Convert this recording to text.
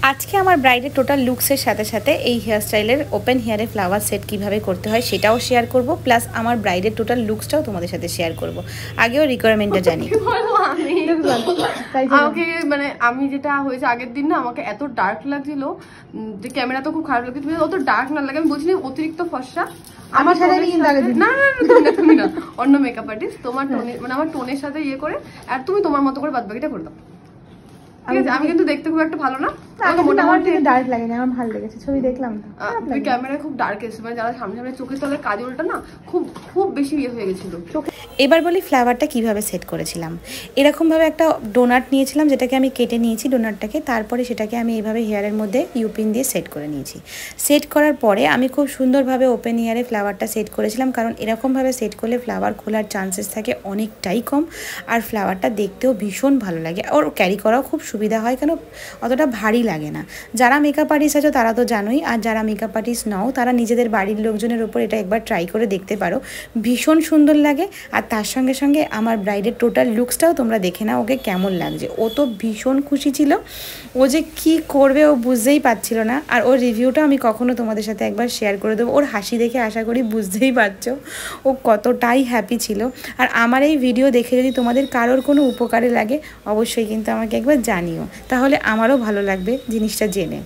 আজকে আমার ব্রাইডের টোটাল লুকসের সাথে সাথে এই হেয়ার স্টাইলের ওপেন হেয়ারে ফ্লাওয়ার সেট কিভাবে করতে হয় সেটাও শেয়ার করব, প্লাস আমার ব্রাইডের টোটাল লুকসটাও তোমাদের সাথে শেয়ার করব। আগেও রিকোয়ারমেন্টটা জানি। আমাকে মানে আমি যেটা হয়েছে আগের দিন না, আমাকে এত ডার্ক লাগছিল যে ক্যামেরা তো খুব খারাপ লাগছে। তুমি অত ডার্ক না লাগে, আমি বলছি অতিরিক্ত ফর্সা আমার তুমি না, অন্য মেকআপ আর্টিস্ট তোমার টোনে মানে আমার টোনের সাথে ইয়ে করে, আর তুমি তোমার মতো করে বাদ বাকিটা করে দাও। আমি কিন্তু দেখতে খুব একটা ভালো না, মোটামুটি ডার্ক লাগে না, আমার ভালো লেগেছে, ছবি দেখলাম তো ক্যামেরায় খুব ডার্ক এসেছে, মানে যারা সামনে সামনে চোখের তলার কাজলটা না খুব খুব বেশি ইয়ে হয়ে গেছিল। এবার বলি ফ্লাওয়ারটা কিভাবে সেট করেছিলাম। এরকমভাবে একটা ডোনাট নিয়েছিলাম, যেটাকে আমি কেটে নিয়েছি ডোনাটটাকে, তারপরে সেটাকে আমি এইভাবে হেয়ারের মধ্যে ইউপিন দিয়ে সেট করে নিয়েছি। সেট করার পরে আমি খুব সুন্দরভাবে ওপেন হেয়ারে ফ্লাওয়ারটা সেট করেছিলাম, কারণ এরকমভাবে সেট করলে ফ্লাওয়ার খোলার চান্সেস থাকে অনেকটাই কম, আর ফ্লাওয়ারটা দেখতেও ভীষণ ভালো লাগে, ওর ক্যারি করাও খুব সুবিধা হয়, কেন অতটা ভারী লাগে না। যারা মেকআপ আর্টিস্ট আছো তারা তো জানোই, আর যারা মেকআপ আর্টিস্ট নাও তারা নিজেদের বাড়ির লোকজনের উপর এটা একবার ট্রাই করে দেখতে পারো, ভীষণ সুন্দর লাগে। আর তার সঙ্গে সঙ্গে আমার ব্রাইডের টোটাল লুকসটাও তোমরা দেখে নাও ওকে কেমন লাগছে। ও তো ভীষণ খুশি ছিল, ও যে কি করবে ও বুঝতেই পারছিল না। আর ওর রিভিউটা আমি কখনো তোমাদের সাথে একবার শেয়ার করে দেবো। ওর হাসি দেখে আশা করি বুঝতেই পারছো ও কতটাই হ্যাপি ছিল। আর আমার এই ভিডিও দেখে যদি তোমাদের কারোর কোনো উপকারে লাগে অবশ্যই কিন্তু আমাকে একবার জানিও, তাহলে আমারও ভালো লাগবে জিনিসটা জেনে।